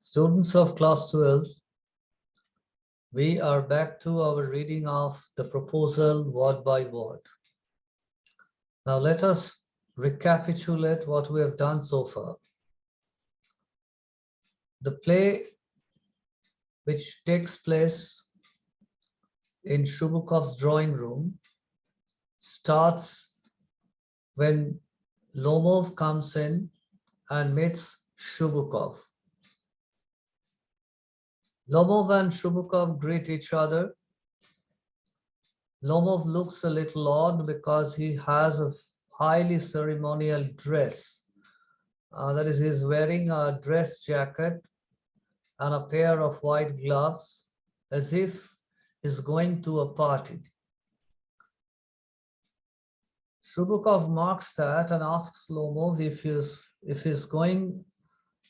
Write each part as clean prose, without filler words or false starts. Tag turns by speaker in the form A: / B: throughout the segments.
A: Students of class 12, we are back to our reading of the proposal word by word. Now let us recapitulate what we have done so far. The play, which takes place in Shubukov's drawing room, starts when Lomov comes in and meets Shubukov. Lomov and Shubukov greet each other. Lomov looks a little odd because he has a highly ceremonial dress. That is, he's wearing a dress jacket and a pair of white gloves, as if he's going to a party. Shubukov marks that and asks Lomov if he's going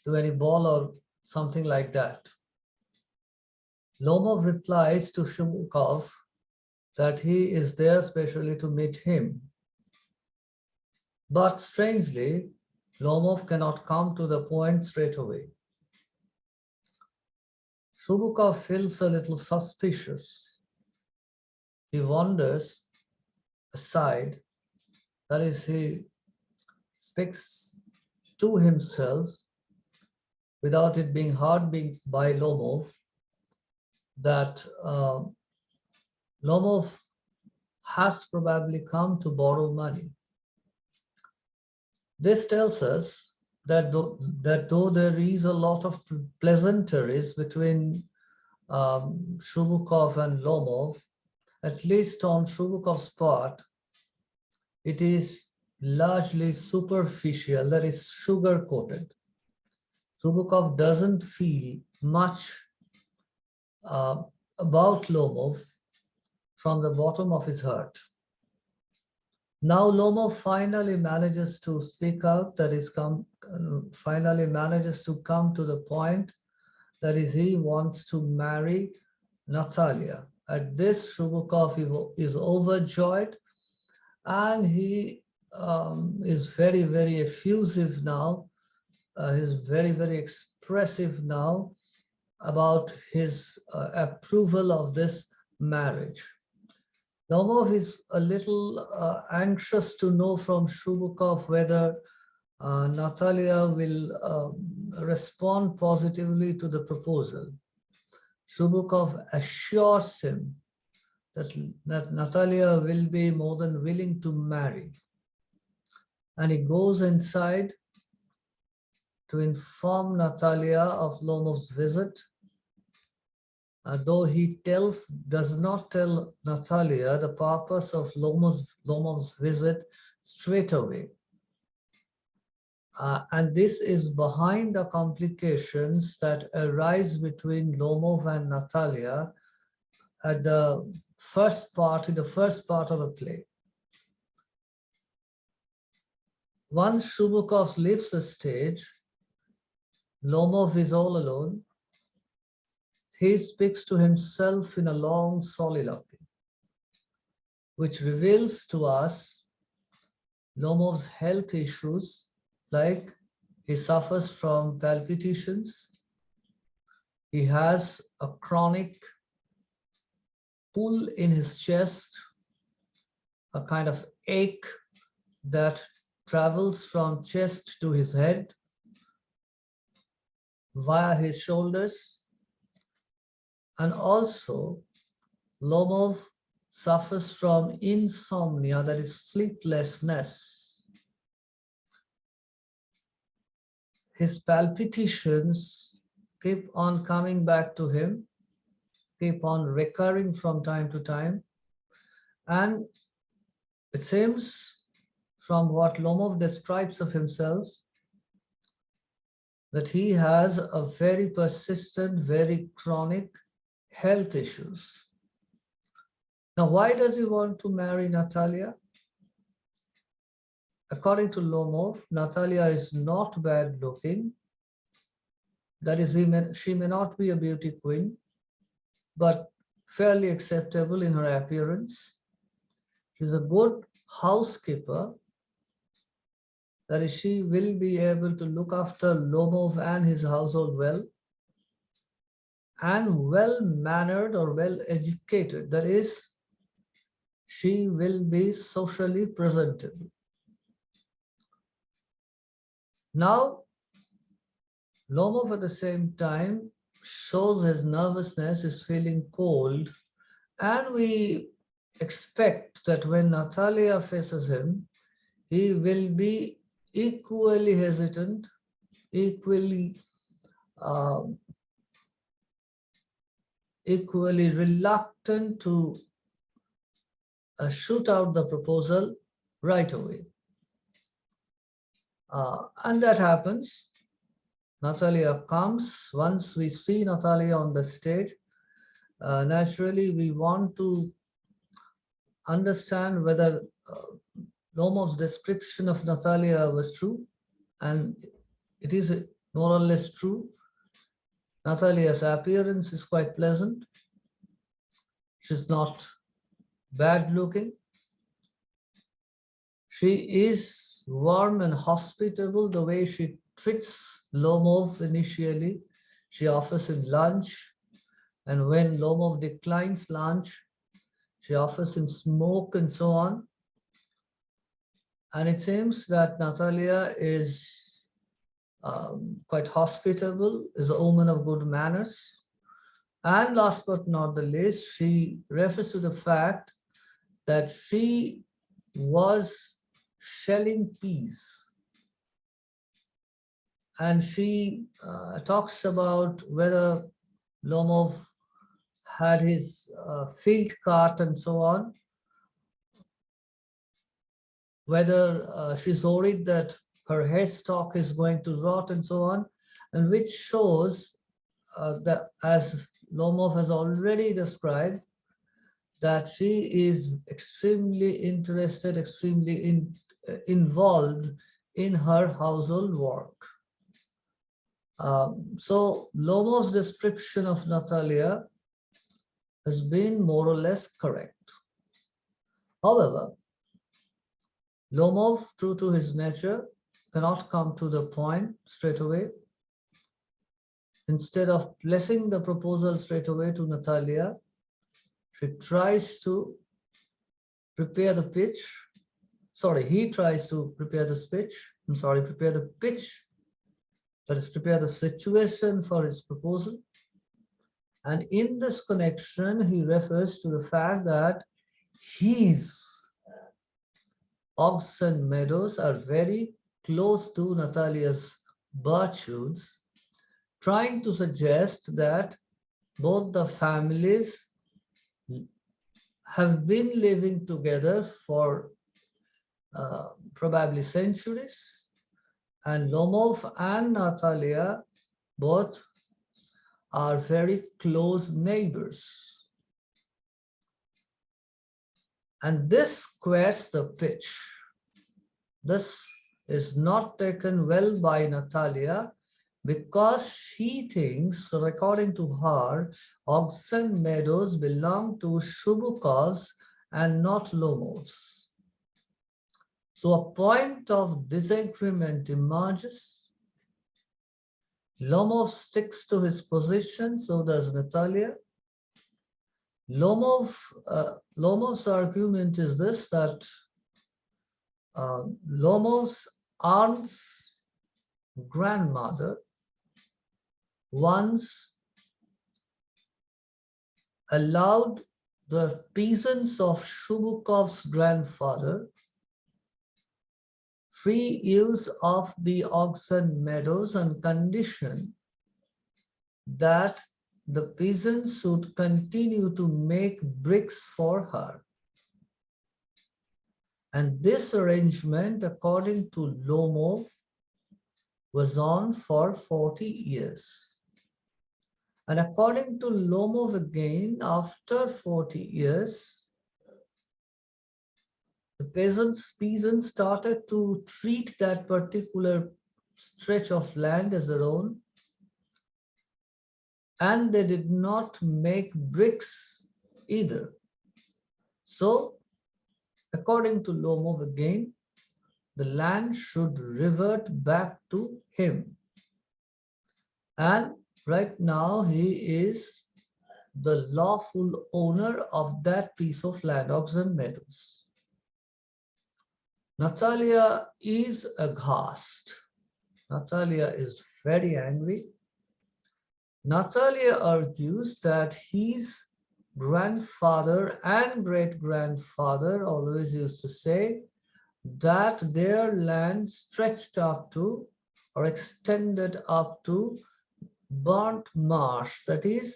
A: to any ball or something like that. Lomov replies to Shubukov that he is there specially to meet him. But strangely, Lomov cannot come to the point straight away. Shubukov feels a little suspicious. He wanders aside, that is, he speaks to himself without it being heard by Lomov, that Lomov has probably come to borrow money. This tells us that though there is a lot of pleasantries between Shubukov and Lomov, at least on Shubukov's part, it is largely superficial, that is sugar-coated. Shubukov doesn't feel much about Lomov from the bottom of his heart. Now Lomov finally manages to speak out, that is, finally manages to come to the point, that is, he wants to marry Natalia. At this, Shubukov is overjoyed, and he is very, very effusive now. He's very, very expressive now about his approval of this marriage. Lomov is a little anxious to know from Shubukov whether Natalia will respond positively to the proposal. Shubukov assures him that Natalia will be more than willing to marry. And he goes inside to inform Natalia of Lomov's visit, though he does not tell Natalia the purpose of Lomov's visit straight away. And this is behind the complications that arise between Lomov and Natalia at the first part of the play. Once Shubukov leaves the stage, Lomov is all alone. He speaks to himself in a long soliloquy, which reveals to us Lomov's health issues, like he suffers from palpitations, he has a chronic pull in his chest, a kind of ache that travels from chest to his head via his shoulders. And also, Lomov suffers from insomnia, that is sleeplessness. His palpitations keep on coming back to him, keep on recurring from time to time. And it seems from what Lomov describes of himself that he has a very persistent, very chronic health issues. Now, why does he want to marry Natalia? According to Lomov, Natalia is not bad looking. That is, she may not be a beauty queen, but fairly acceptable in her appearance. She's a good housekeeper. That is, she will be able to look after Lomov and his household well. and well-mannered or well-educated. That is, she will be socially presentable. Now, Lomov at the same time shows his nervousness, is feeling cold, and we expect that when Natalia faces him, he will be equally hesitant, equally reluctant to shoot out the proposal right away. And that happens. Natalia comes. Once we see Natalia on the stage, naturally we want to understand whether Lomov's description of Natalia was true, and it is more or less true. Natalia's appearance is quite pleasant. She's not bad looking. She is warm and hospitable the way she treats Lomov initially. She offers him lunch, and when Lomov declines lunch, she offers him smoke and so on. And it seems that Natalia is quite hospitable, is a woman of good manners. And last but not the least, she refers to the fact that she was shelling peas. And she talks about whether Lomov had his field cart and so on, whether she's worried that her hay stock is going to rot and so on, and which shows that, as Lomov has already described, that she is extremely interested, extremely involved in her household work. So Lomov's description of Natalia has been more or less correct. However, Lomov, true to his nature, cannot come to the point straight away. Instead of placing the proposal straight away to Natalia, she tries to prepare the pitch. Sorry, he tries to prepare the pitch. Prepare the pitch. That is, prepare the situation for his proposal. And in this connection, he refers to the fact that his Oxen Meadows are very close to Natalia's Birchwoods, trying to suggest that both the families have been living together for probably centuries, and Lomov and Natalia both are very close neighbors. And this squares the pitch. This is not taken well by Natalia because she thinks, according to her, Oxen Meadows belong to Shubukovs and not Lomovs. So a point of disagreement emerges. Lomov sticks to his position, so does Natalia. Lomov's argument is this, that Lomov's aunt's grandmother once allowed the peasants of Shubukov's grandfather free use of the Oxen Meadows on condition that the peasants would continue to make bricks for her. And this arrangement, according to Lomov, was on for 40 years. And according to Lomov again, after 40 years, the peasants started to treat that particular stretch of land as their own, and they did not make bricks either. So, according to Lomov again, the land should revert back to him. And Right now, he is the lawful owner of that piece of land, Oxen Meadows. Natalia is aghast. Natalia is very angry. Natalia argues that his grandfather and great-grandfather always used to say that their land stretched up to or extended up to burnt marsh. That is,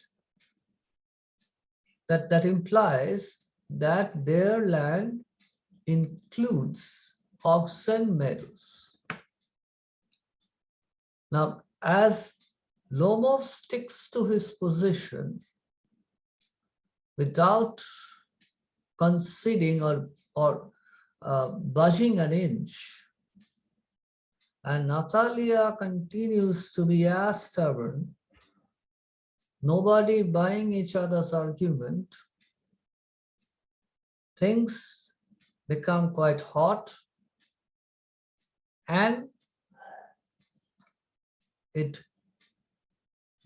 A: that implies that their land includes Oxen Meadows. Now, as Lomov sticks to his position without conceding or budging an inch, and Natalia continues to be as stubborn, nobody buying each other's argument, things become quite hot, and it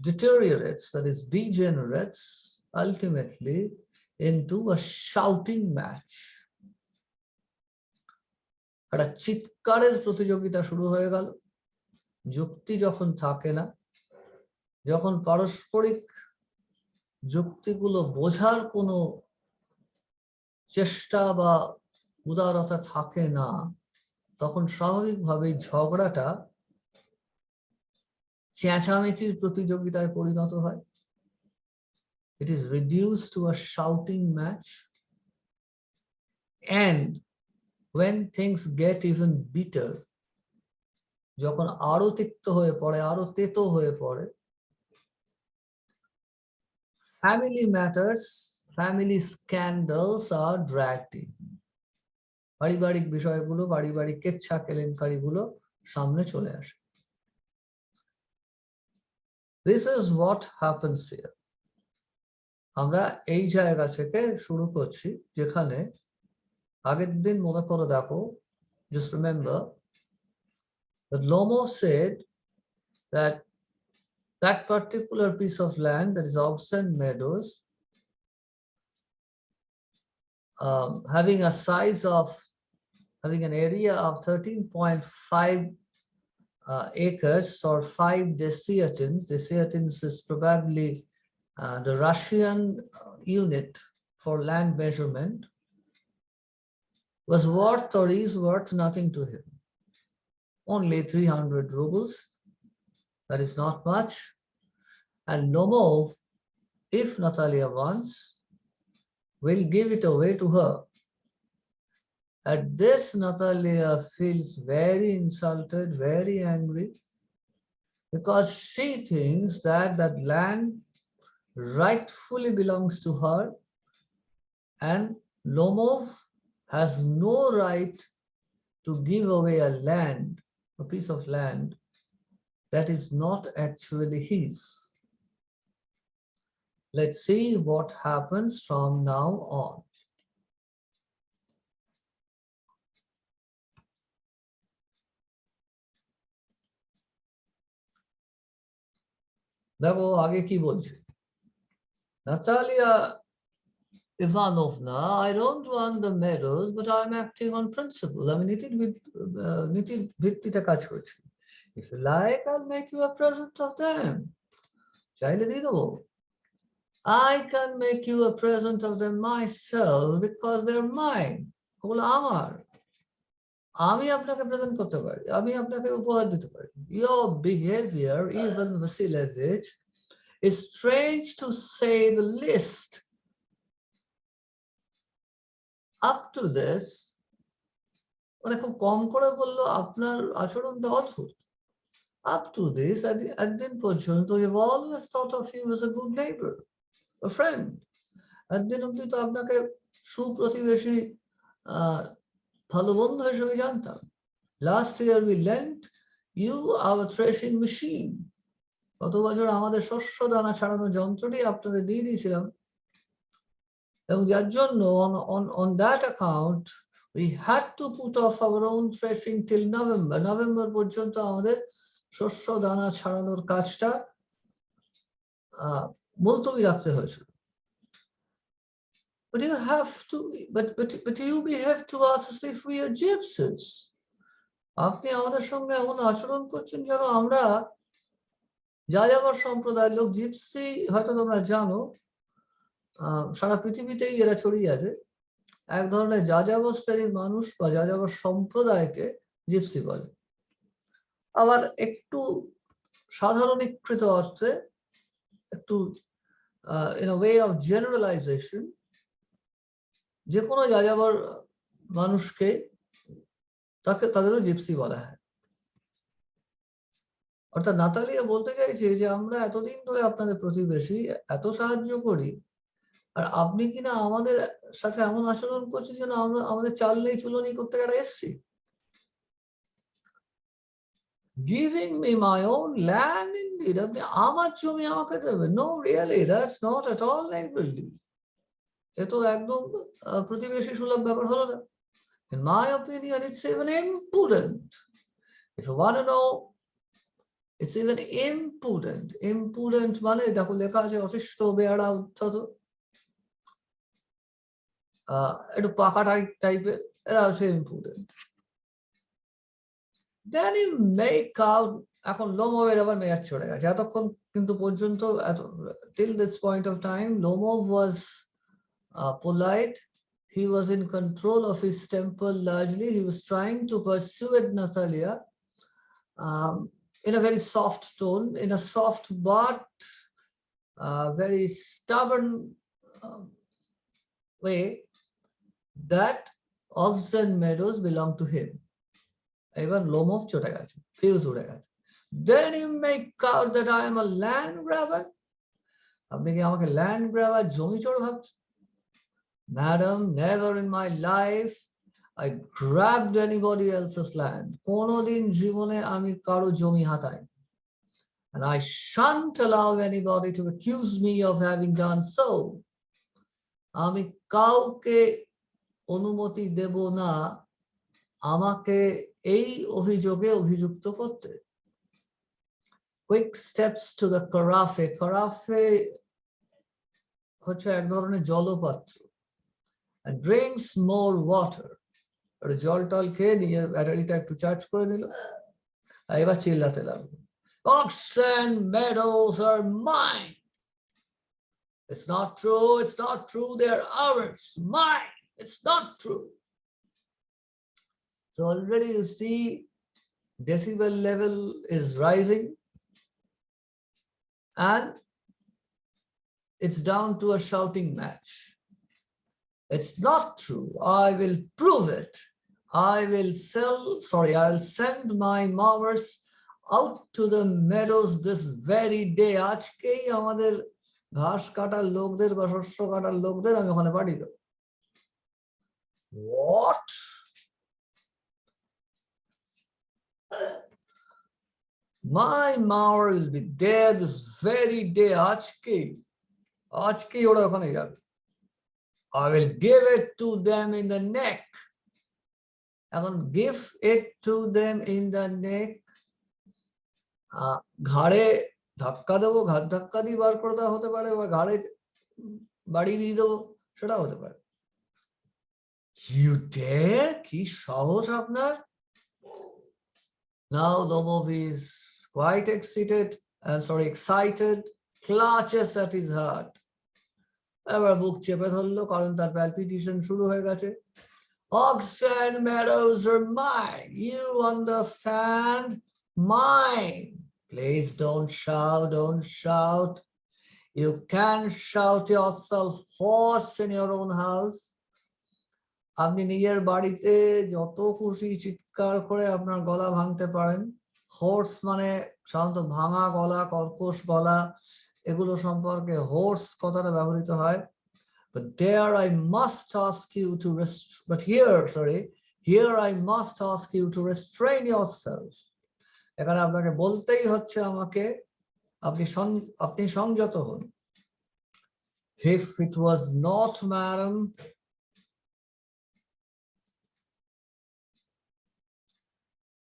A: deteriorates, that is, degenerates ultimately into a shouting match. একটা চিৎকারের প্রতিযোগিতা শুরু হয়ে গেল। যুক্তি যখন থাকে না, যখন পারস্পরিক যুক্তিগুলো বোঝার কোনো চেষ্টা বা উদারতা থাকে না, তখন স্বাভাবিকভাবেই ঝগড়াটা চেঁচামেচির প্রতিযোগিতায় পরিণত হয়। It is reduced to a shouting match. And when things get even bitter, যখন আরো তিক্ত হয়ে পড়ে, আরো তেতো হয়ে পড়ে, family matters, family scandals are dragged in. পারিবারিক বিষয়গুলো, পারিবারিক কেচ্ছা কেলেঙ্কারিগুলো সামনে চলে আসে। This is what happens here. আমরা এই জায়গা থেকে শুরু করছি যেখানে আগের দিন মনে করে দেখো, just remember that Lomov said that that particular piece of land, that is Oxen Meadows, having an area of 13.5 acres or 5 desiatins. Desiatins is probably the Russian unit for land measurement, was worth or is worth nothing to him. Only 300 rubles. That is not much. And Lomov, if Natalia wants, will give it away to her. At this, Natalia feels very insulted, very angry, because she thinks that that land rightfully belongs to her, and Lomov has no right to give away a piece of land that is not actually his. Let's see what happens from now on. দেখো আগে কি বলছে, Natalia Ivanovna, I don't want the meadows, but I'm acting on principle. I mean, নীতির ভিত্তিতে কাজ করছি. If you like, I'll make you a present of them. চাইলে দিয়ে দেবো। I can make you a present of them myself because they're mine. ওগুলো আমার। আমি আপনাকে প্রেজেন্ট করতে পারি, আমি আপনাকে উপহার দিতে পারি। Your behavior, Ivan Vasilievich, is strange to say the least. Up to this, মানে খুব কম করে বললো, আপনার আচরণটা অদ্ভুত। Up to this, একদিন পর্যন্ত, we've always thought of you as a good neighbor, a friend. একদিন অব্দি তো আপনাকে সুপ্রতিবেশী, ভালো বন্ধু হিসেবে জানতাম। Last year we lent you our threshing machine. গত বছর আমাদের শস্য দানা ছাড়ানোর যন্ত্রটি আপনাদের দিয়ে দিয়েছিলাম, এবং যার জন্য on that account we had to put off our own threshing till November. November পর্যন্ত আমাদের শস্য দানা ছাড়ানোর কাজটা মুলতবি রাখতে হয়েছিল। But you have to, but you behave to us as if we are gypsies. আপনি আমাদের সঙ্গে এমন আচরণ করছেন যেন আমরা যাযাবর সম্প্রদায়ের লোক। জিপসি হয়তো তোমরা জানো, সারা পৃথিবীতেই এরা ছড়িয়ে আছে। এক ধরনের যাযাবর শ্রেণীর মানুষ বা যাযাবর সম্প্রদায়কে জিপসি বলে। আবার একটু সাধারণীকৃত অর্থে, একটু in a way of generalization, যে কোনো যাযাবর মানুষকে তাদেরও জিপসি বলা হয়। অর্থাৎ নাতালিয়া বলতে চাইছে যে আমরা এতদিন ধরে আপনাদের প্রতিবেশী, এত সাহায্য করি, আর আপনি কিনা আমাদের সাথে এমন আচরণ করছেন যেন আমরা আমাদের চাল নেই চুলো নেই করতে গেলে এসছি। Giving me my own land indeed, আপনি আমার জমি আমাকে দেবেন? No really, that's not at all neighbourly. এ তো একদম প্রতিবেশী সুলভ ব্যাপার হলো না। In my opinion, it's even impudent. If you want to know, it's even impudent. Impudent মানে দেখো লেখা আছে অশিষ্ট, বেয়াড়া, উদ্ধত, একটু পাকা টাইপের, এরা হচ্ছে impudent. Then you make out, এখন লোমোভের আবার মেয়াদ চলে গেছে। এতক্ষণ কিন্তু পর্যন্ত till this point of time, Lomov was polite. He was in control of his temper largely. He was trying to persuade Natalia in a very soft tone, in a soft but very stubborn way, that Oxen Meadows belonged to him. এবার Lomov চটে গেছে, fuse উড়ে গেছে। Then you make out that I am a land grabber. আপনি কি আমাকে land grabber, জমি চোর ভাবছেন? Madam, never in my life I grabbed anybody else's land. কোনোদিন জীবনে আমি কারো জমি হাতাই। And I shan't allow anybody to accuse me of having done so. আমি কাউকে অনুমতি দেব না আমাকে এই অভিযোগে অভিযুক্ত করতে। Quick steps to the carafe. Carafe হচ্ছে এক ধরনের জলপাত্র। And drinks more water. জল টল খেয়ে নিজের ব্যাটারিটা একটু চার্জ করে দিল, এবার চিল্লাতে লাগলো, Oxen Meadows are mine. It's not true, it's not true, they're ours, mine, it's not true. So already you see decibel level is rising, and it's down to a shouting match. It's not true, I will prove it. I'll send my mowers out to the meadows this very day. আজকেই আমাদের ঘাস কাটার লোকদের বা শস্য কাটার লোকদের আমি ওখানে পাঠিয়ে দেব। What? My mower will be there this very day. আজকেই ওরা ওখানে যাবে। I will give it to them in the neck. এখন give it to them in the neck, ঘাড়ে ধাক্কা দেবো, ঘাট ধাক্কা দিয়ে বার করে দেওয়া হতে পারে, বা ঘাড়ে বাড়ি দিয়ে দেবো, সেটা হতে পারে। You dare? কি সাহস আপনার? Now Lomov is quite excited, clutches at his heart. এবার বুক চেপে ধরলো, কারণ তার প্যালপিটেশন শুরু হয়ে গেছে। Oxen Meadows are mine, you understand? Mine. Please don't shout. You can shout yourself hoarse in your own house. আপনি নিজের বাড়িতে যত খুশি চিৎকার করে আপনার গলা ভাঙতে পারেন। হোর্স মানে সাধারণত ভাঙা গলা, কর্কশ গলা, এগুলো সম্পর্কে হোর্স কথাটা ব্যবহৃত হয়। But here I must ask you to restrain yourself. এখানে আপনাকে বলতেই হচ্ছে আমাকে, আপনি সংযত হন। If it was not, madam,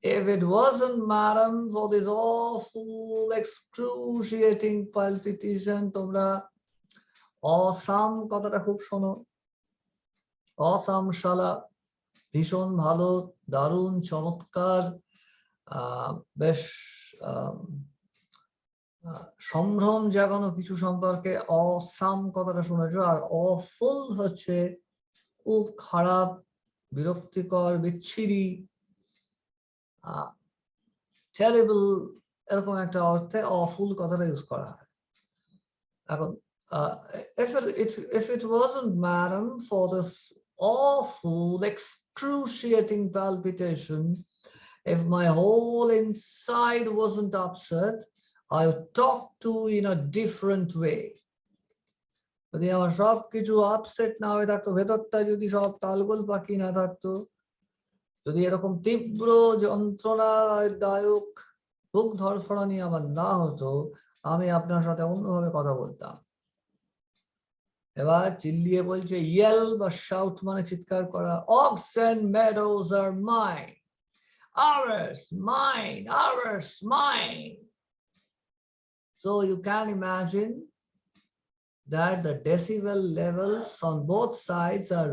A: If it wasn't, madam, for this awful, excruciating palpitation, তোমরা awesome কথাটা খুব শোনো, awesome শালা, ভীষণ ভালো, দারুণ, চমৎকার, বেশ সম্ভ্রম জাগানো কিছু সম্পর্কে awesome কথাটা শুনেছো। আর awful হচ্ছে খুব খারাপ, বিরক্তিকর, বিচ্ছিরি, টেরিবল, এরকম একটা অর্থে awful কথাটা ইউজ করা হয়। এখন if it wasn't, madam, for this awful, excruciating palpitation, if my whole inside wasn't upset, I would talk to in a different way. যদি আমার সব কিছু আপসেট না হয়ে থাকতো, ভেতরটা যদি সব তালগোল পাখি না থাকতো, যদি এরকম তীব্র যন্ত্রণাদায়ক বুক ধড়ফড়ানি আমার না হতো, আমি আপনার সাথে অন্যভাবে কথা বলতাম। এবার চিল্লিয়ে বলছে, ইয়েল বা শাউট মানে চিৎকার করা, ox and meadows are mine, ours, mine, ours, mine. So you can imagine that the decibel levels on both sides are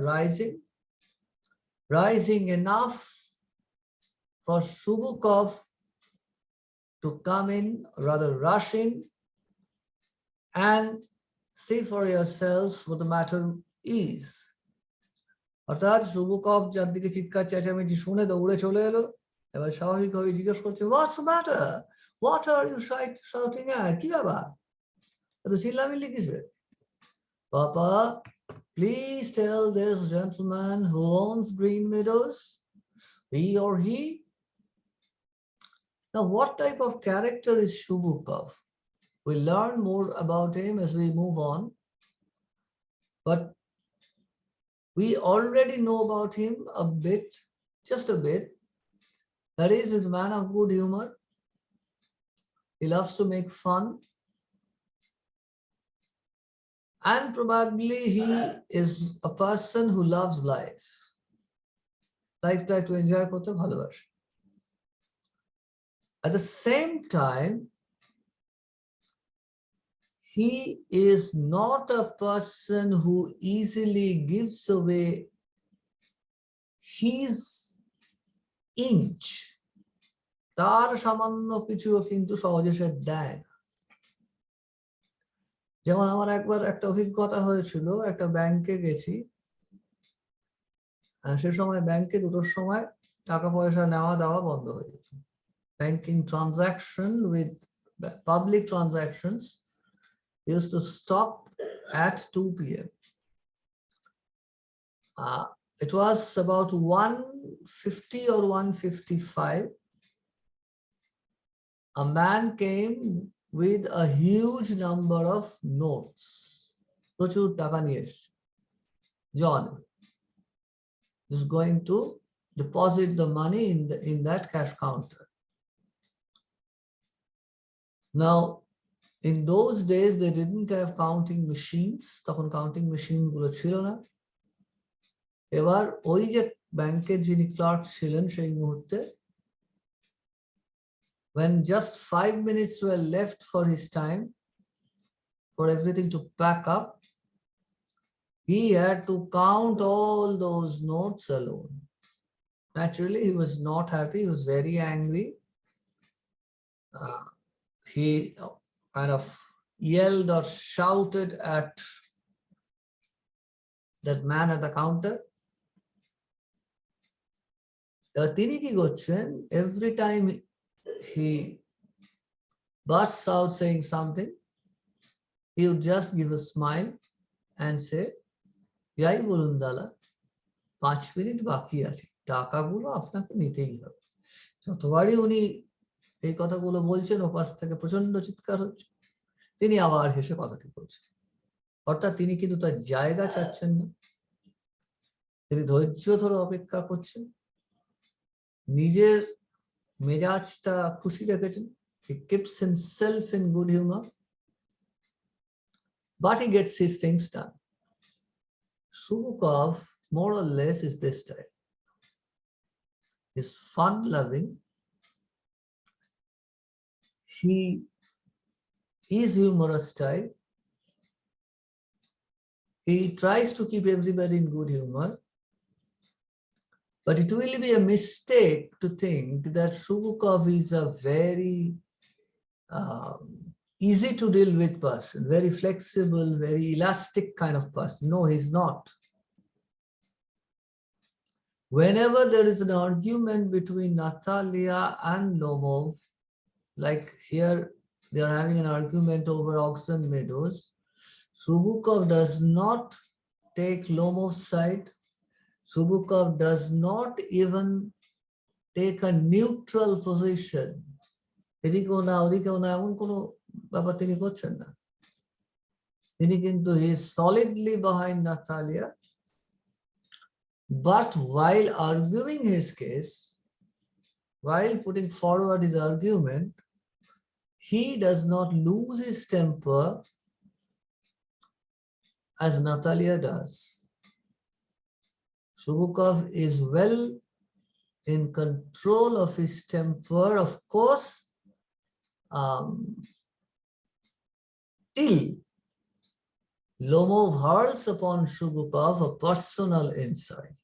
A: rising enough for Shubukov to come in, rather rush in, and see for yourselves what the matter is. অর্থাৎ শুভকব যার দিকে চিৎকার চেঁচামেচি শুনে দৌড়ে চলে এলো। এবার স্বাভাবিকভাবে জিজ্ঞেস করছে, what's the matter? What are you shouting at? কি ব্যাপার? এত চিল্লামিল্লি কিসের? Papa, please tell this gentleman who owns Green Meadows, he or he. Now, what type of character is Shubukov? We'll learn more about him as we move on. But we already know about him a bit, just a bit. That is, he's a man of good humor. He loves to make fun. And probably he is a person who loves life. Lifetime to enjoy korte bhalobashe. At the same time, he is not a person who easily gives away his inch. তার সামান্য কিছু কিন্তু সহজে সে দেয় না। যেমন আমার একবার একটা অভিজ্ঞতা হয়েছিল, একটা ব্যাংকে গেছি, সে সময় ব্যাংকে দুটোর সময় টাকা পয়সা নেওয়া দেওয়া বন্ধ হয়ে যেত। Banking transaction with public transactions used to stop at 2 p.m. It was about 1:50 or 1:55. A man came with a huge number of notes. প্রচুর টাকা নিয়ে এসেছে। John is going to deposit the money in that cash counter. Now, in those days, they didn't have counting machines. তখন counting machine গুলো ছিল না। এবার ওই যে ব্যাংকের যিনি ক্লার্ক ছিলেন সেই মুহূর্তে, when just 5 minutes were left for his time, for everything to pack up, he had to count all those notes alone. Naturally, he was not happy. He was very angry. He kind of yelled or shouted at that man at the counter. তিনি কি করছেন? Every time he bursts out saying something, he would just give a smile and say, যাই বলুন দাদা, 5 minute বাকি আছে, টাকাগুলো আপনাকে নিতেই হবে। যতবারই উনি এই কথাগুলো বলছেন, ওপাশ থেকে প্রচন্ড চিৎকার হচ্ছে, তিনি আবার হেসে কথাটি বলছেন। অর্থাৎ তিনি কিন্তু তার জায়গা চাচ্ছেন না, তিনি ধৈর্য ধরে অপেক্ষা করছেন, নিজের মেজাজটা খুশি রেখেছেন। He keeps himself in good humor, but he gets his things done. Shubukov, more or less, is this type. He's fun-loving, he is humorous type. He tries to keep everybody in good humor. But it will be a mistake to think that Shubukov is a very easy to deal with person, very flexible, very elastic kind of person. No, he's not. Whenever there is an argument between Natalia and Lomov, like here they are having an argument over Oxen Meadows, Shubukov does not take Lomov's side. Shubukov does not even take a neutral position. এদিকেও না ওদিকেও না এমন কোনো ব্যাপার তিনি করছেন না। তিনি কিন্তু he is solidly behind Natalia. But while arguing his case, while putting forward his argument, he does not lose his temper as Natalia does. Shubukov is well in control of his temper, of course, till Lomov hurls upon Shubukov a personal insult.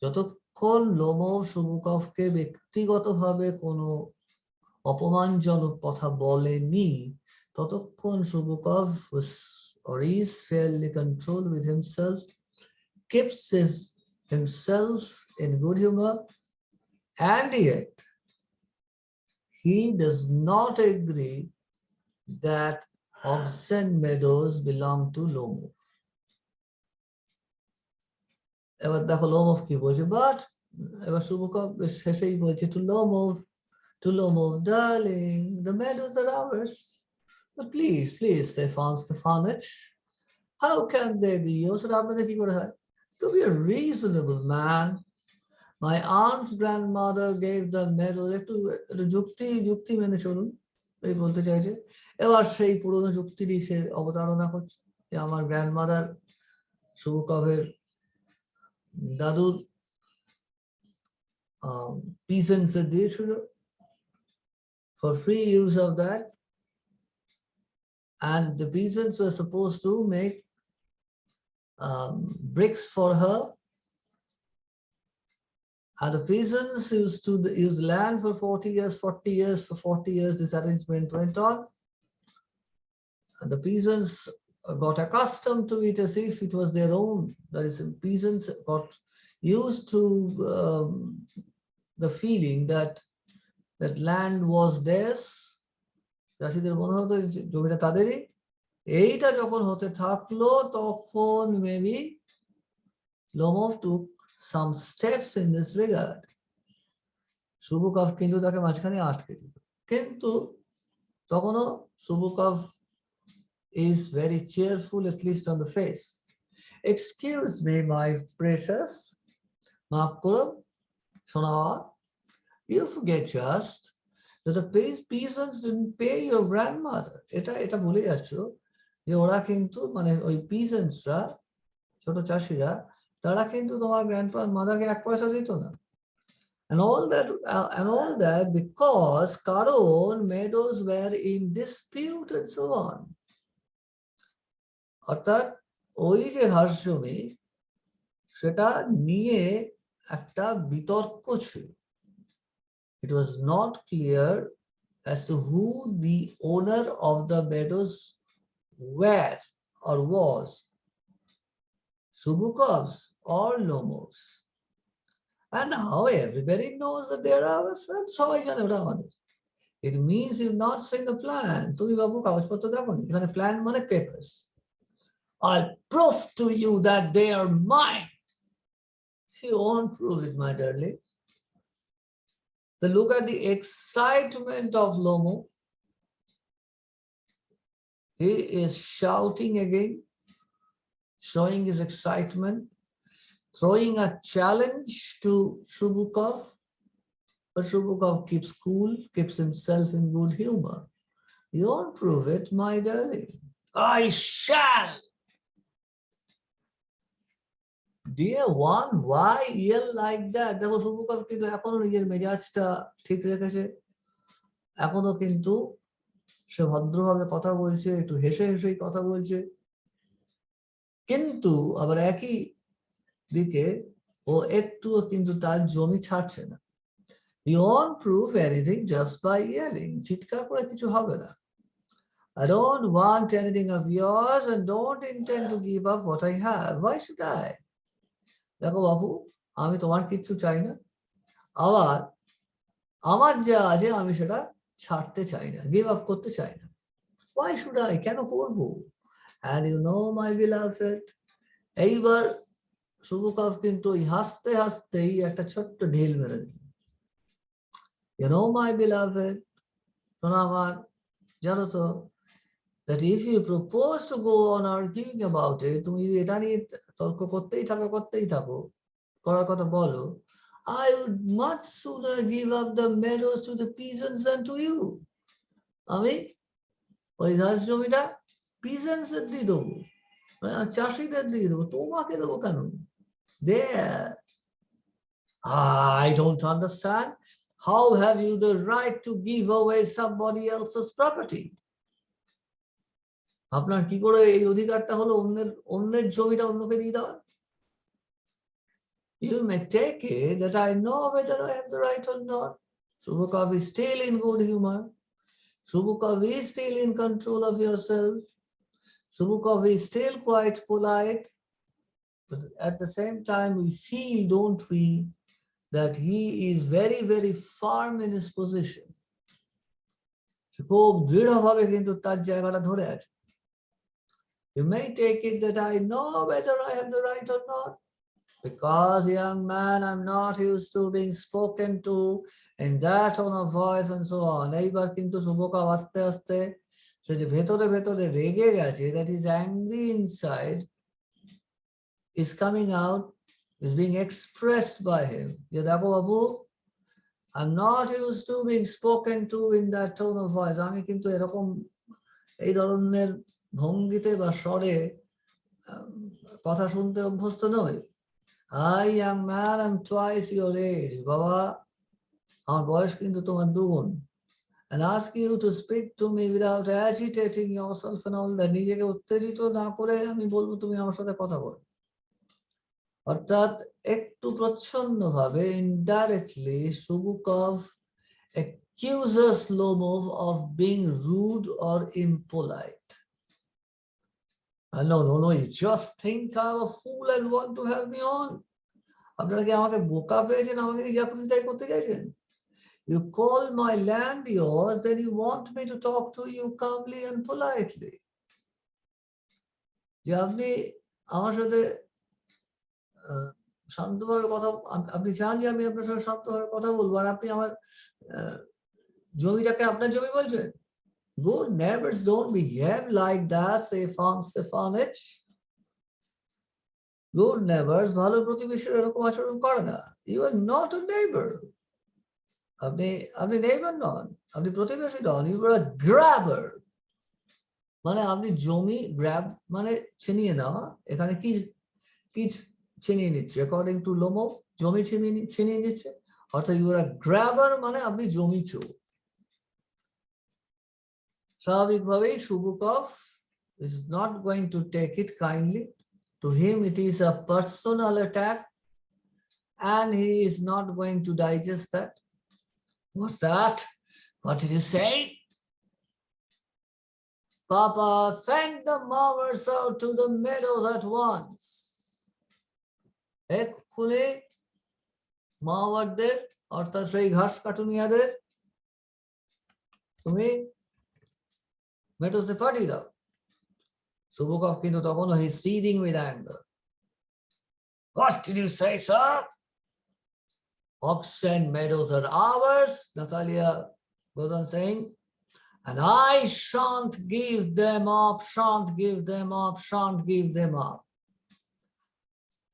A: যতক্ষণ Lomov শুভুকভকে ব্যক্তিগতভাবে কোনো অপমানজনক কথা বলেনি, ততক্ষণ শুভুকভ is fairly controlled with himself, keeps himself in good humor, and yet he does not agree that Oxen Meadows belong to Lomov. এবার দেখো Lomov কি বলছে, বাট এবার শুভকভ শেষেই বলছে to Lomov, darling, the meadows are ours. But please, Stefanich, how can they be yours? আপনাদের কি করে হয়? To be a reasonable man. My aunt's grandmother gave the meadows. একটু যুক্তি মেনে চলুন, এই বলতে চাইছে। এবার সেই পুরনো যুক্তিরই সে অবতারণা করছে যে আমার গ্র্যান্ডমাদার শুভকভের দাদুর peasants দিয়েছিল for free use of that, and the peasants were supposed to make bricks for her, and the peasants used to use land for 40 years. This arrangement went on, and the peasants got accustomed to it as if it was their own. That is, the peasants got used to the feeling that land was theirs. চাষীদের মনে হতো জমিটা তাদেরই। এইটা যখন হতে থাকলো তখন maybe Lomov took some steps in this regard. শুভকভ কিন্তু তাকে মাঝখানে আটকে দিল, কিন্তু তখনও শুভকভ is very cheerful, at least on the face. Excuse me, my precious, maaf koro, shonawa, you forget just that the peasants didn't pay your grandmother. এটা ভুলে যাচ্ছ যে ওরা কিন্তু মানে ওই peasantsরা, ছোট চাষিরা, তারা কিন্তু তোমার গ্র্যান্ডমাদারকে 1 পয়সা দিত না। And all that because কারণ meadows were in dispute and so on. অর্থাৎ ওই যে হাঁসজমি সেটা নিয়ে একটা বিতর্ক ছিল। It was not clear as to who the owner of the meadows were or was, Shubukov's or Lomov's. And now everybody knows that they are ours, and সবাই জানে ওটা আমাদের। It means you've not seen the plan. তুমি বাবু কাগজপত্র দেখোনি, এখানে plan মানে papers. I'll prove to you that they are mine. You won't prove it, my darling. Then look at the excitement of Lomov. He is shouting again, showing his excitement, throwing a challenge to Shubukov. But Shubukov keeps cool, keeps himself in good humor. You won't prove it, my darling. I shall. Dear one, why yell like that? দেখো শুভকভ কিন্তু এখনো নিজের মেজাজটা ঠিক রেখেছে। এখনো কিন্তু সে ভদ্রভাবে কথা বলছে, একটু হেসে হেসেই কথা বলছে, কিন্তু আবার একই দিকে ও একটুও কিন্তু তার জমি ছাড়ছে না। You won't prove anything just by yelling. চিৎকার করে কিছু হবে না। I don't want anything of yours and don't intend to give up what I have. Why should I? দেখো বাবু, আমি তোমার কিচ্ছু চাই না, আবার আমার যা আছে আমি সেটা ছাড়তে চাই না, গিভ আপ করতে চাই না। Why should I? কেন করবো? And you know my beloved, এইবার শুভকাব কিন্তু হাসতে হাসতেই একটা ছোট্ট ঢিল মেরে দিল। You know my beloved, শোনো আমার, জানো তো, that if you propose to go on arguing about it, তুমি এটা নিয়ে তর্ক করতেই থাকো, করার কথা বলো, I would much sooner give up the meadows to the peasants than to you. আমি ওই ঘাস জমিটা পিজেন্টসদের দিয়ে দেবো, চাষিদের দিয়ে দেবো, তোমাকে দেবো কেন? There, I don't understand. How have you the right to give away somebody else's property? আপনার কি করে এই অধিকারটা হলো অন্যের জমিটা অন্যকে দিয়ে দেওয়া? You may take it that I know whether I have the right or not. Subhukav is still in good humor. Subhukav is still in control of yourself. Subhukav is still quite polite. But at the same time, we feel, don't we, that he is very, very firm in his position. খুব দৃঢ়ভাবে কিন্তু তার জায়গাটা ধরে আছে। You may take it that I know whether I have the right or not. Because, young man, I'm not used to being spoken to in that tone of voice and so on. এইবার কিন্তু শুভকাব আস্তে আস্তে সে যে ভেতরে ভেতরে রেগে গেছে, that is angry inside, is coming out, is being expressed by him. যে দেখো বাবু, I'm not used to being spoken to in that tone of voice. আমি কিন্তু এরকম এই ধরনের ভঙ্গিতে বা স্বরে কথা শুনতে অভ্যস্ত নই। I, young man, am twice your age. বাবা, আমার বয়স কিন্তু তোমার দুগুণ। And ask you to speak to me without agitating yourself and all that. নিজেকে উত্তেজিত না করে আমি বলবো তুমি আমার সাথে কথা বলো। অর্থাৎ একটু প্রচ্ছন্নভাবে indirectly Subukov accuses Lomov of being rude or impolite. No, you just think I'm a fool and want to have me on. আপনারা কি আমাকে বোকা পেয়েছেন, আমাকে যা খুশি তাই করতে চাইছেন? You call my land yours, then you want me to talk to you calmly and politely. যে আপনি আমার সাথে শান্তভাবে কথা, আপনি চান যে আমি আপনার সাথে শান্তভাবে কথা বলবো, আর আপনি আমার জমিটাকে আপনার জমি বলছেন? Good neighbors don't behave like that, Stefan Stefanich. Good neighbors ভালো প্রতিবেশীরা এরকম আচরণ করে না। You are not a neighbor. আপনি নেইবার নন, আপনি প্রতিবেশী নন, you are a grabber. মানে আপনি জমি গ্র্যাব মানে ছিনিয়ে নেওয়া, এখানে কি কি ছিনিয়ে নিচ্ছে? অ্যাকর্ডিং টু লোমো, জমি ছিনিয়ে নিচ্ছে, অর্থাৎ you are a grabber মানে আপনি জমি চোর। স্বাভাবিকভাবেই Subukov is not going to take it kindly. To him it is a personal attack and he is not going to digest that. What's that? What did you say? Papa, send the mowers out to the meadows at once. এক্ষুনি মাওয়ারদের অর্থাৎ সেই ঘাস কাটুনিয়াদের তুমি মেডোজে পাঠিয়ে দাও। Subukov কিন্তু তখনও he is seething with anger. What did you say, sir? Oxen meadows are ours, Natalia goes on saying, and I shan't give them up, shan't give them up, shan't give them up.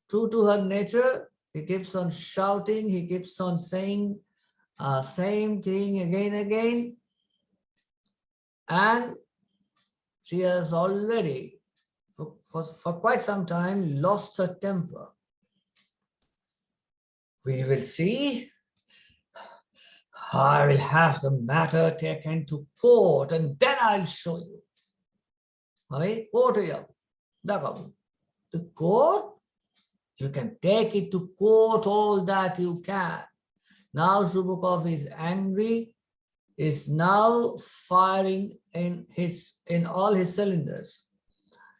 A: True to her nature, he keeps on shouting, he keeps on saying same thing again and again. And she has already, for quite some time, lost her temper. We will see I will have the matter taken to court and then I'll show you. The court, you can take it to court all that you can. Now Shubukov is angry, is now firing in all his cylinders.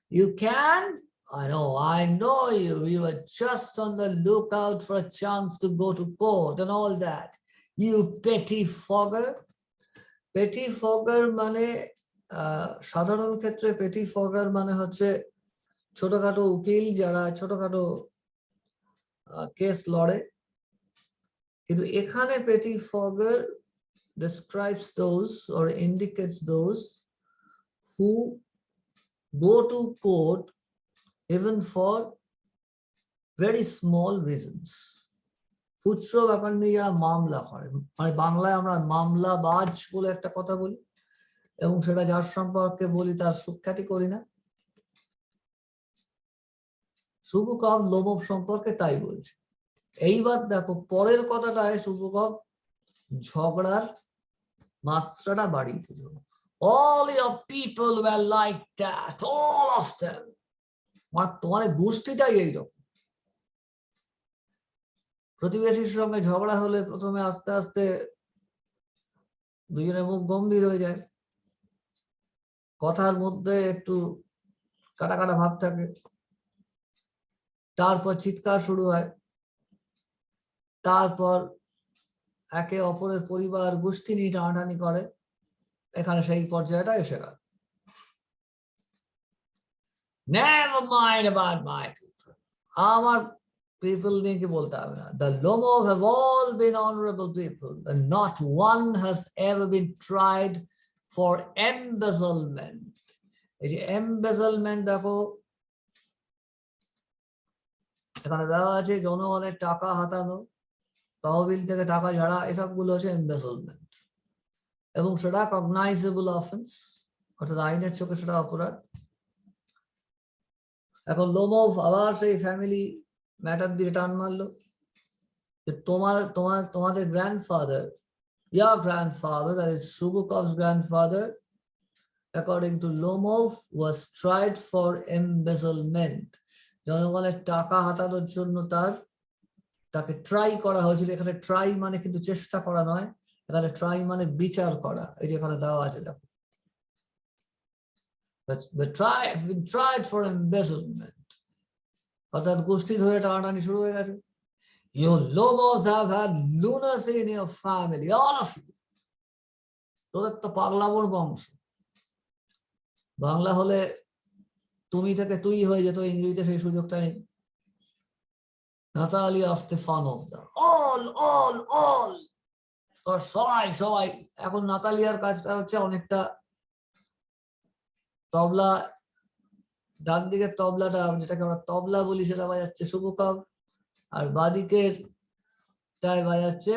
A: You can? I know you. You were just on the lookout for a chance to go to court and all that. You pettifogger. Pettifogger মানে সাধারণ ক্ষেত্রে pettifogger মানে হচ্ছে ছোটখাটো উকিল যারা ছোটখাটো case লড়ে, কিন্তু এখানে pettifogger describes those or indicates those who go to court even for very small reasons. খুচরো ব্যাপার নিয়ে যারা মামলা করে, মানে বাংলায় আমরা মামলাবাজ বলে একটা কথা বলি, এবং সেটা যার সম্পর্কে বলি তার সুখ্যাতি করি না। শুভকব লোমব সম্পর্কে তাই বলছে। এইবার দেখো পরের কথাটায় শুভকব ঝগড়ার মাত্রাটা বাড়িয়ে দিল। All your people were like that, all of them. তোমার গোষ্ঠীটাই এইরকম। প্রতিবেশীর সঙ্গে ঝগড়া হলে প্রথমে আস্তে আস্তে দুজনের মুখ গম্ভীর হয়ে যায়, কথার মধ্যে একটু কাটা কাটা ভাব থাকে, তারপর চিৎকার শুরু হয়, তারপর একে অপরের পরিবার গোষ্ঠী নিয়ে টানাটানি করে, এখানে সেই পর্যায়টা এসে গেল। Never mind about my people. আমার people নিয়ে কি বলতে হবে না। The Lomov have all been honorable people, and not one has ever been tried for embezzlement. এই যে embezzlement দেখো এখানে দেওয়া আছে, জনগণের টাকা হাতানো, তহবিল থেকে টাকা ঝাড়া, এসবগুলো হচ্ছে embezzlement, এবং সেটা cognizable offense, অর্থাৎ আইনের চোখে সেটা অপরাধ। এখন লোমভ আবার সেই ফ্যামিলি ম্যাটার দিয়ে টান মারলো যে তোমাদের grandfather, your grandfather, that is Shubukov's grandfather, according to Lomov, was tried for embezzlement. জনগণের টাকা হাতানোর জন্য তাকে ট্রাই করা হয়েছিল। এখানে ট্রাই মানে কিন্তু চেষ্টা করা নয়, এখানে ট্রাই মানে বিচার করা। এই যে এখানে দেওয়া আছে দেখো, been tried for embezzlement, অর্থাৎ গোষ্ঠী ধরে টানাটানি শুরু হয়ে গেছে। You Lomos have had lunacy in your family, all of you. তোদের তো পাগলামোর বংশ। বাংলা হলে তুমি থেকে তুই হয়ে যেত, ইংরেজিতে সেই সুযোগটা নেই। Natalia Stefanovna, all সবাই। এখন নাতালিয়ার কাজটা হচ্ছে অনেকটা তবলা, ডান দিকের তবলাটা যেটাকে আমরা তবলা বলি সেটা বাজাচ্ছে শুভকব, আর বাদিকের টাই বাজাচ্ছে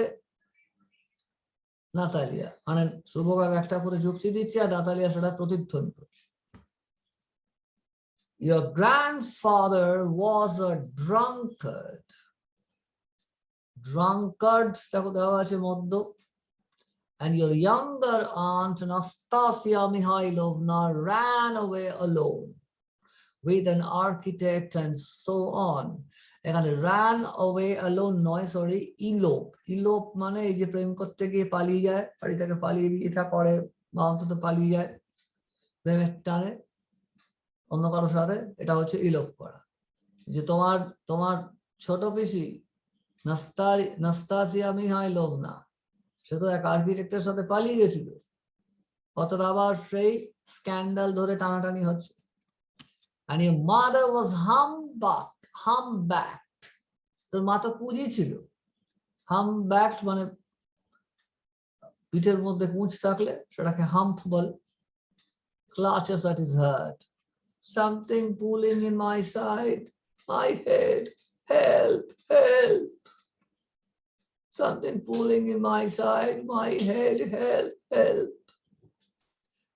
A: নাতালিয়া। মানে শুভকব একটা করে যুক্তি দিচ্ছে আর নাতালিয়া সেটা প্রতিধ্বনি করছে। Your grandfather was a drunkard. Drunkard টাকে দেওয়া আছে মদ্য। And your younger aunt Nastasia Mikhailovna ran away alone with an architect and so on. এখানে ran away alone নয়, সরি, ইলোপ মানে এই যে প্রেম করতে গিয়ে পালিয়ে যায়, বাড়ি থেকে পালিয়ে এটা করে বা অন্তত পালিয়ে যায় প্রেমের টানে অন্য কারোর সাথে, এটা হচ্ছে ইলোপ করা। যে তোমার ছোট পিসি নাস্তাসিয়া মিখাইলোভনা, সে তো এক আর্কিটেক্টের সাথে পালিয়ে গেছিল, অর্থাৎ আবার সেই স্ক্যান্ডাল ধরে টানাটানি হচ্ছে। And your mother was humbacked. তোর মা তো কুঁজি ছিল। Humbacked মানে পিঠের মধ্যে কুঁচ থাকলে সেটাকে hump ball. Clutches at his heart. Something pulling in my side, my head, help, help. Something pulling in my side, my head, help, help.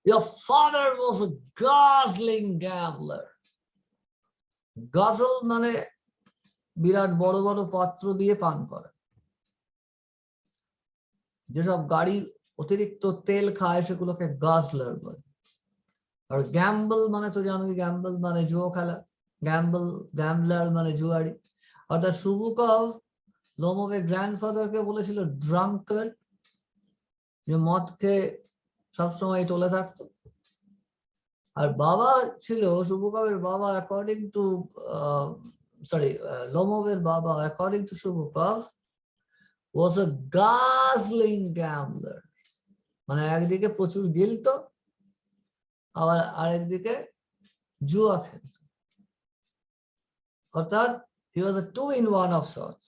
A: Your father was a guzzling gambler. Guzzle মানে বিরাট বড় বড় পাত্র দিয়ে পান করে। যেসব গাড়ি অতিরিক্ত তেল খায় সেগুলোকে গাজলার বলে। আর গ্যাম্বল মানে তো জানোই, গ্যাম্বল মানে জুয়ো খেলা, গ্যাম্বলার মানে জুয়ারি। অর্থাৎ সুবুকভ লোমোভের গ্র্যান্ডফাদারকে বলেছিল ড্রাঙ্কার্ড, যে মদ খেয়ে সবসময় টলে থাকতো। আর বাবা ছিল সুবুকভের বাবা, অ্যাকর্ডিং টু লোমোভের বাবা, according to Chubukov, was a guzzling gambler, মানে একদিকে প্রচুর গিলতো আবার আরেকদিকে জুয়া খেলতো। অর্থাৎ he was a 2-in-1 of sorts।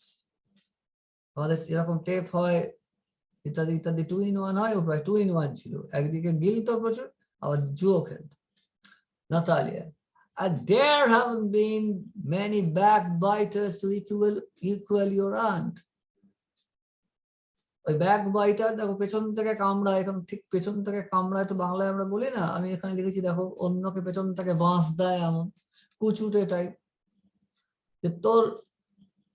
A: আমাদের এরকম টেপ হয় ইত্যাদি ইত্যাদি 2-in-1 হয়, ও প্রায় 2-in-1 ছিল, একদিকে গিলতো প্রচুর আবার জুয়া খেলতো। Natalia, and there haven't been many backbiters to equal your aunt। ওই ব্যাক বাইটার দেখো পেছন থেকে কামড়ায়, এখন ঠিক পেছন থেকে কামড়ায় তো বাংলায় আমরা বলি না, আমি এখানে লিখেছি দেখো, অন্যকে পেছন থেকে বাঁশ দেয় এমন, কুচুটে টাইপ। তোর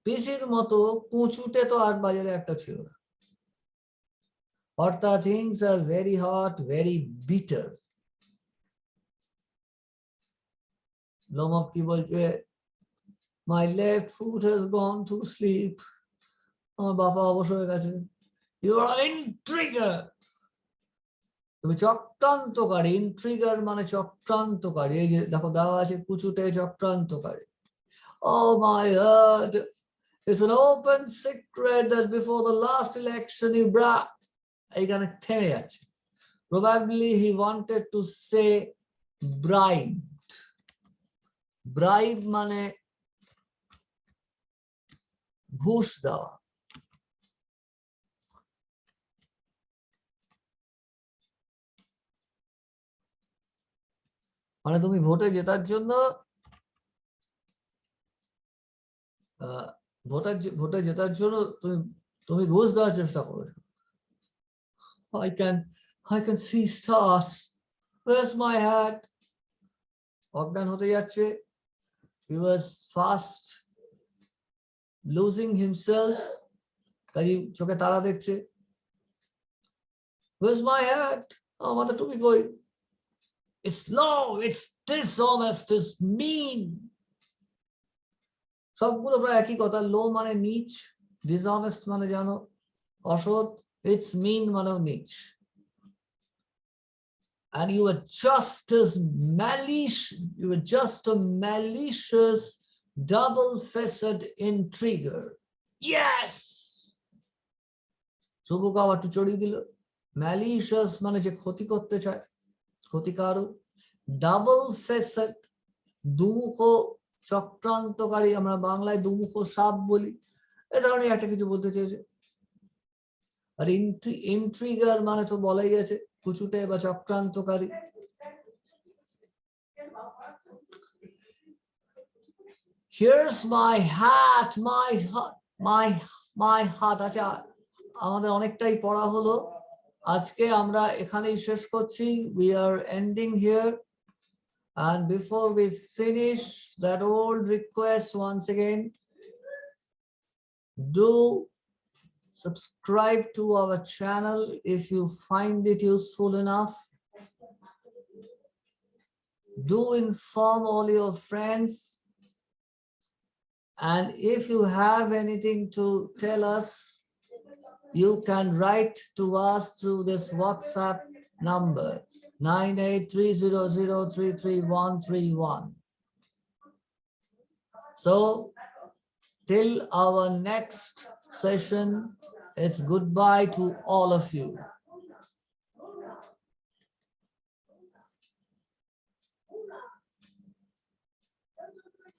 A: পিসির মতো কুচুটে তো আর বাজারে একটা ছিল না। অর্থাৎ things are very hot, very bitter। Lomov কি বলছে, my left foot has gone to sleep। আমার বাবা অবশ্য হয়ে গেছে। You are an intriguer। তুমি চক্রান্তকারী। ইন্ট্রিগার মানে চক্রান্তকারী। এই যে দেখো দেওয়া আছে কুচুটে চক্রান্তকারী। Oh my God, it's an open secret that before the last election you brought, এইখানে থেমে যাচ্ছে। Probably he wanted to say bribed। Bribe মানে ঘুষ দেওয়া। মানে তুমি ভোটে জেতার জন্য ভোটে জেতার জন্য তুমি ঘুষ দেওয়ার চেষ্টা করেছো। I can see stars। Where's my hat? অজ্ঞান হতে যাচ্ছে। He was fast losing himself। কাজী চোখে তারা দেখছে। Where's my hat? আমাদের টুপি কই? It's low, it's dishonest, it's mean। সবগুলো প্রায় একই কথা। লো মানে নিচ, dishonest মানে জানো অসৎ, it's mean মানেও নিচ। And you were just a malicious, double-faced intriguer। Yes! সুবুকভ আবার একটু চড়িয়ে দিল। malicious মানে যে ক্ষতি করতে চায়, ক্ষতিকারক। double-faced দুমুখ চক্রান্তকারী, আমরা বাংলায় দুমুখ সাপ বলি, এ ধরনের একটা কিছু বলতে চেয়েছে। আর ইন্ট্রিগার মানে তো বলাই আছে, কুচুটে বা চক্রান্তকারী। Here's my hat, my hat। আচ্ছা, আমাদের অনেকটাই পড়া হলো, আজকে আমরা এখানেই শেষ করছি। We are ending here, and before we finish, that old request once again, do subscribe to our channel if you find it useful enough. Do inform all your friends, and if you have anything to tell us, you can write to us through this WhatsApp number 9830033131. So till our next session, it's goodbye to all of you.